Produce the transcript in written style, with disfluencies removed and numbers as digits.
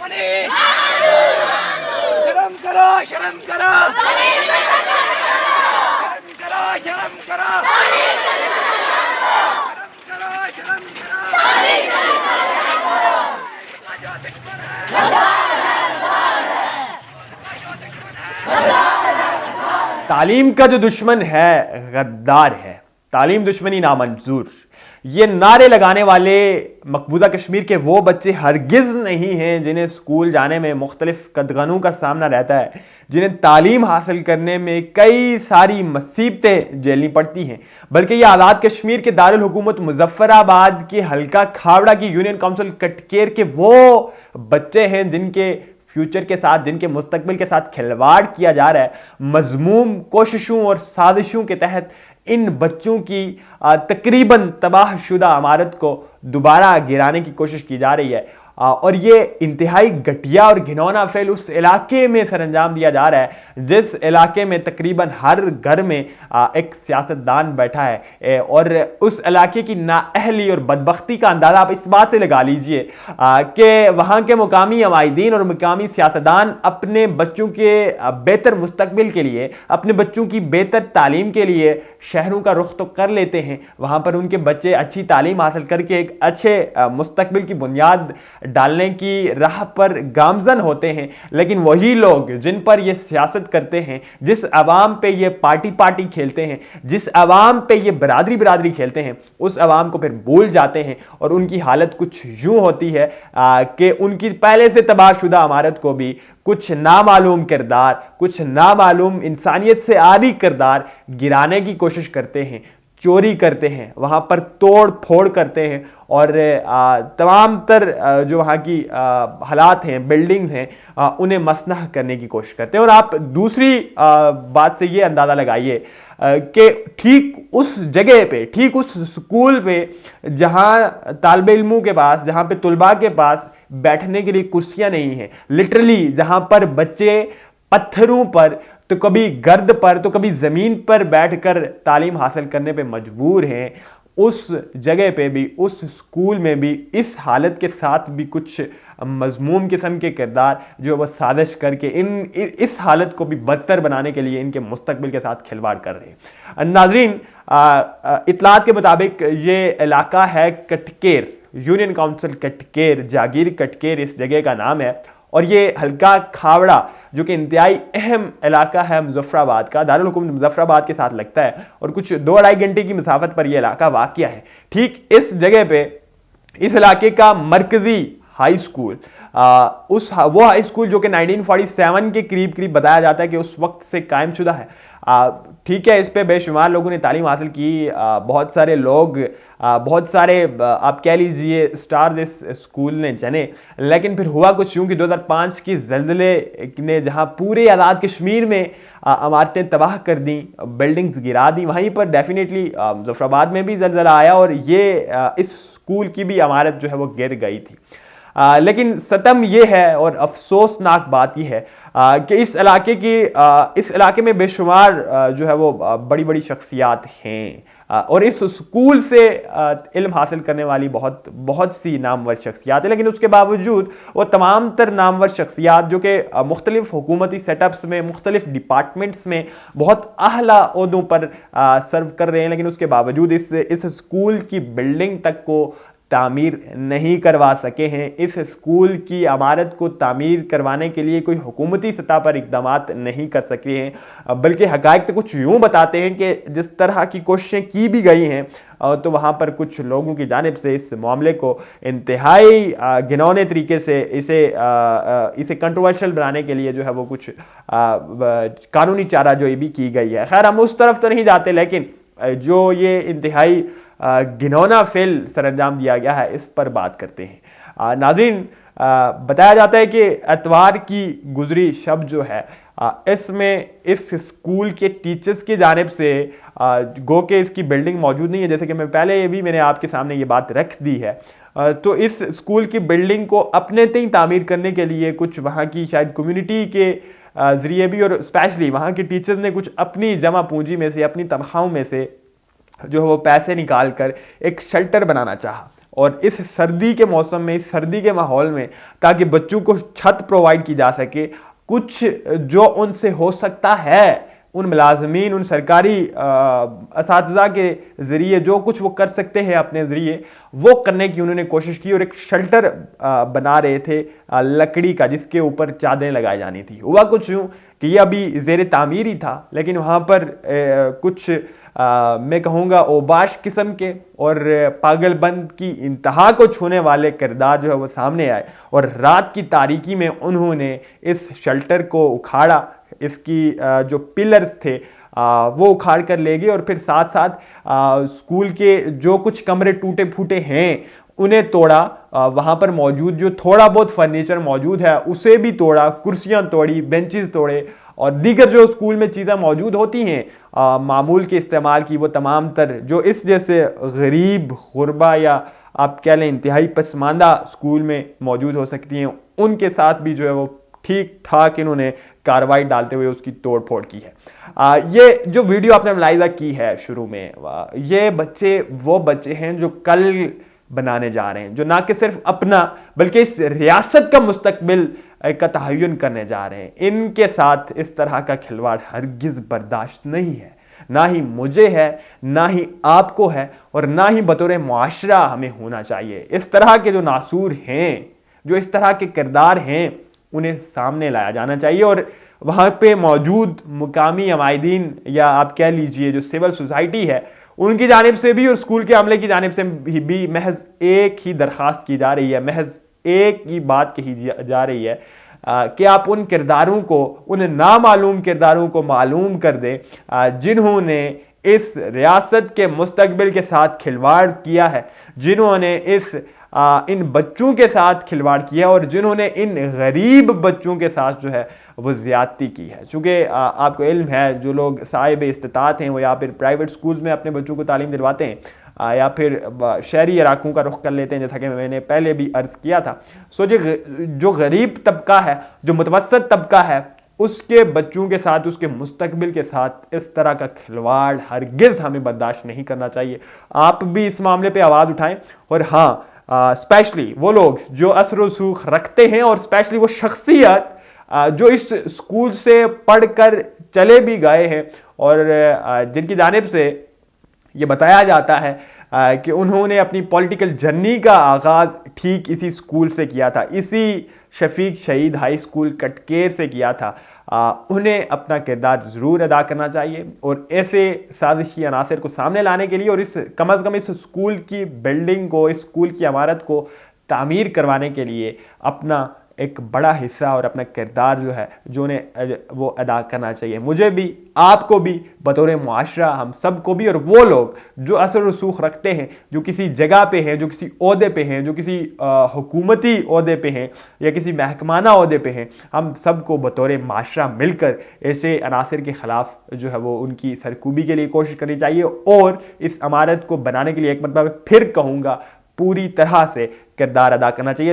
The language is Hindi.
दुश्मनी, शर्म करो, शर्म करो, शर्म करो, शर्म करो, जो दुश्मन है, तालीम का जो दुश्मन है गद्दार है, तालीम दुश्मनी नामंजूर, ये नारे लगाने वाले मकबूजा कश्मीर के वो बच्चे हरगिज़ नहीं हैं जिन्हें स्कूल जाने में मुख्तलिफ कदगनों का सामना रहता है, जिन्हें तालीम हासिल करने में कई सारी मुसीबतें झेलनी पड़ती हैं, बल्कि ये आज़ाद कश्मीर के दारुल हुकूमत मुजफ्फराबाद के हल्का खावड़ा की यूनियन काउंसिल कटकेर के वो बच्चे हैं जिनके फ्यूचर के साथ, जिनके मुस्तकबिल के साथ खिलवाड़ किया जा रहा है। मजमूम कोशिशों और साजिशों के तहत इन बच्चों की तकरीबन तबाहशुदा इमारत को दोबारा गिराने की कोशिश की जा रही है और ये इंतहाई घटिया और घिनौना फेल उस इलाके में सरअंजाम दिया जा रहा है जिस इलाके में तकरीबन हर घर में एक सियासतदान बैठा है और उस इलाके की नाअहली और बदबख्ती का अंदाज़ा आप इस बात से लगा लीजिए कि वहाँ के मुकामी अमायदीन और मुकामी सियासतदान अपने बच्चों के बेहतर मुस्तकबिल के लिए, अपने बच्चों की बेहतर तालीम के लिए शहरों का रुख तो कर लेते हैं, वहाँ पर उनके बच्चे अच्छी तालीम हासिल करके एक अच्छे मुस्तकबिल की बुनियाद डालने की राह पर गामजन होते हैं, लेकिन वही लोग जिन पर ये सियासत करते हैं, जिस अवाम पे ये पार्टी खेलते हैं, जिस अवाम पे ये बरादरी खेलते हैं, उस अवाम को फिर भूल जाते हैं और उनकी हालत कुछ यूं होती है कि उनकी पहले से तबाहशुदा इमारत को भी कुछ नामालूम किरदार, कुछ नामालूम इंसानियत से आरी किरदार गिराने की कोशिश करते हैं, चोरी करते हैं, वहाँ पर तोड़ फोड़ करते हैं और तमाम तर जो वहाँ की हालात हैं, बिल्डिंग्स हैं, उन्हें मसनह करने की कोशिश करते हैं। और आप दूसरी बात से ये अंदाज़ा लगाइए कि ठीक उस जगह पे, ठीक उस स्कूल पे जहाँ तालिब इल्मों के पास, जहाँ पे तुलबा के पास बैठने के लिए कुर्सियाँ नहीं हैं, लिटरली जहाँ पर बच्चे पत्थरों पर, तो कभी गर्द पर, तो कभी ज़मीन पर बैठकर तालीम हासिल करने पे मजबूर हैं, उस जगह पे भी, उस स्कूल में भी इस हालत के साथ भी कुछ मजमूम किस्म के किरदार जो वह साजिश करके इस हालत को भी बदतर बनाने के लिए इनके मुस्तकबिल के साथ खिलवाड़ कर रहे हैं। नाजरीन, इतलात के मुताबिक ये इलाका है कटकेर, यूनियन काउंसिल कटकेर, जागीर कटकेर इस जगह का नाम है और ये हल्का खावड़ा जो कि इंतहाई अहम इलाका है मुजफ्फराबाद का, दारुल हुकूमत मुजफ्फराबाद के साथ लगता है और कुछ 2-2.5 घंटे की मुसाफत पर यह इलाका वाक़िया है। ठीक इस जगह पे इस इलाके का मरकज़ी हाई स्कूल, वो हाई स्कूल जो कि 1947 के करीब बताया जाता है कि उस वक्त से कायम शुदा है। ठीक है, इस पे बेशुमार लोगों ने तालीम हासिल की, बहुत सारे लोग, बहुत सारे आप कह लीजिए स्टार्स इस स्कूल ने जने, लेकिन फिर हुआ कुछ यूँ कि 2005 की ज़ल्ज़ले ने जहाँ पूरे आज़ाद कश्मीर में इमारतें तबाह कर दी, बिल्डिंग्स गिरा दी, वहीं पर डेफिनेटली मुजफ्फराबाद में भी ज़ल्ज़ला आया और ये इस स्कूल की भी इमारत जो है वो गिर गई थी। लेकिन सतम ये है और अफसोसनाक बात यह है कि इस इलाके में बेशुमार जो है वो बड़ी शख्सियात हैं और इस स्कूल से इल्म हासिल करने वाली बहुत सी नामवर शख्सियात है, लेकिन उसके बावजूद वो तमाम तर नामवर शख्सियात जो कि मुख्तलिफ हुकूमती सेटअप्स में, मुख्तलिफ डिपार्टमेंट्स में बहुत आला ओहदों पर सर्व कर रहे हैं, लेकिन उसके बावजूद इस स्कूल की बिल्डिंग तक को तामीर नहीं करवा सके हैं। इस स्कूल की इमारत को तामीर करवाने के लिए कोई हुकूमती सतह पर इक़दामात नहीं कर सके हैं, बल्कि हक़ाइक़ तो कुछ यूँ बताते हैं कि जिस तरह की कोशिशें की भी गई हैं तो वहाँ पर कुछ लोगों की जानिब से इस मामले को इंतहाई घिनौने तरीके से इसे कंट्रोवर्शियल बनाने के लिए जो है वो कुछ कानूनी चारा जो भी की गई है। खैर, हम उस तरफ तो नहीं जाते, लेकिन जो ये इंतहाई घिनौना फेल सरअंजाम दिया गया है इस पर बात करते हैं। नाज़रीन, बताया जाता है कि एतवार की गुजरी शब जो है इसमें इस स्कूल के टीचर्स की जानिब से गो के इसकी बिल्डिंग मौजूद नहीं है, जैसे कि मैं पहले भी मैंने आपके सामने ये बात रख दी है, तो इस स्कूल की बिल्डिंग को अपने तय तामीर करने के लिए कुछ वहाँ की शायद कम्युनिटी के ज़रिए भी और स्पेशली वहाँ के टीचर्स ने कुछ अपनी जमा पूंजी में से, अपनी तनख्वाहों में से जो है वो पैसे निकाल कर एक शेल्टर बनाना चाहा और इस सर्दी के मौसम में, इस सर्दी के माहौल में, ताकि बच्चों को छत प्रोवाइड की जा सके, कुछ जो उनसे हो सकता है, उन मुलाजमीन, उन सरकारी असातिज़ा के ज़रिए जो कुछ वो कर सकते हैं अपने ज़रिए, वो करने की उन्होंने कोशिश की। और एक शेल्टर बना रहे थे लकड़ी का, जिसके ऊपर चादरें लगाई जानी थी। हुआ कुछ यूँ कि ये अभी ज़ेर तामीर ही था, लेकिन वहाँ पर कुछ मैं कहूँगा ओबाश किस्म के और पागलबंद की इंतहा को छूने वाले किरदार जो है वो सामने आए, और रात की तारीकी में उन्होंने इस शेल्टर को उखाड़ा, इसकी जो पिलर्स थे वो उखाड़ कर ले गए, और फिर साथ साथ स्कूल के जो कुछ कमरे टूटे फूटे हैं उन्हें तोड़ा, वहाँ पर मौजूद जो थोड़ा बहुत फर्नीचर मौजूद है उसे भी तोड़ा, कुर्सियाँ तोड़ी, बेंचेस तोड़े, और दीगर जो स्कूल में चीज़ें मौजूद होती हैं मामूल के इस्तेमाल की, वो तमाम तर जो इस जैसे गरीब, गुरबा या आप कह लें इंतहाई पसमानदा स्कूल में मौजूद हो सकती हैं, उनके साथ भी जो है वो ठीक ठाक इन्होंने कार्रवाई डालते हुए उसकी तोड़ फोड़ की है। ये जो वीडियो आपने मुलाहिजा की है शुरू में, ये बच्चे वो बच्चे हैं जो कल बनाने जा रहे हैं, जो ना कि सिर्फ अपना बल्कि इस रियासत का मुस्तकबिल का तहय्युन करने जा रहे हैं। इनके साथ इस तरह का खिलवाड़ हरगिज़ बर्दाश्त नहीं है, ना ही मुझे है, ना ही आपको है, और ना ही बतौर मुआशरा हमें होना चाहिए। इस तरह के जो नासूर हैं, जो इस तरह के किरदार हैं, उन्हें सामने लाया जाना चाहिए, और वहाँ पे मौजूद मुकामी अमायदीन या आप कह लीजिए जो सिविल सोसाइटी है, उनकी जानिब से भी और स्कूल के अमले की जानिब से भी महज एक ही दरख्वास्त की जा रही है, महज एक ही बात कही जा रही है कि आप उन किरदारों को, उन नामालूम किरदारों को मालूम कर दें जिन्होंने इस रियासत के मुस्तकबिल के साथ खिलवाड़ किया है, जिन्होंने इन बच्चों के साथ खिलवाड़ किया, और जिन्होंने इन गरीब बच्चों के साथ जो है वो ज़्यादती की है। चूँकि आपको इल्म है, जो लोग साहिब इस्तिताअत हैं वो या फिर प्राइवेट स्कूल्स में अपने बच्चों को तालीम दिलवाते हैं या फिर शहरी इलाकों का रुख कर लेते हैं, जैसा कि मैंने पहले भी अर्ज़ किया था। सो जो गरीब तबका है, जो मुतवस्सित तबका है, उसके बच्चों के साथ, उसके मुस्तकबिल के साथ इस तरह का खिलवाड़ हरगिज़ हमें बर्दाश्त नहीं करना चाहिए। आप भी इस मामले पे आवाज़ उठाएं, और हाँ, स्पेशली वो लोग जो असर रसूख रखते हैं, और स्पेशली वो शख्सियत जो इस स्कूल से पढ़कर चले भी गए हैं, और जिनकी जानिब से ये बताया जाता है कि उन्होंने अपनी पॉलिटिकल जर्नी का आगाज़ ठीक इसी स्कूल से किया था, इसी शफीक शहीद हाई स्कूल कटकेर से किया था। उन्हें अपना किरदार ज़रूर अदा करना चाहिए, और ऐसे साजिशी अनासर को सामने लाने के लिए, और इस कम अज़ कम इस स्कूल की बिल्डिंग को, इस स्कूल की इमारत को तामीर करवाने के लिए अपना एक बड़ा हिस्सा और अपना किरदार जो है, जो उन्हें वो अदा करना चाहिए। मुझे भी, आपको भी, बतौर मुआशरा हम सब को भी, और वो लोग जो असर रसूख रखते हैं, जो किसी जगह पे हैं, जो किसी ओहदे पे हैं, जो किसी हुकूमती ओहदे पे हैं या किसी महकमाना ओहदे पे हैं, हम सब को बतौर माशरा मिलकर ऐसे अनासर के ख़िलाफ़ जो है वो उनकी सरकूबी के लिए कोशिश करनी चाहिए, और इस इमारत को बनाने के लिए एक मतलब फिर कहूँगा पूरी तरह से किरदार अदा करना चाहिए।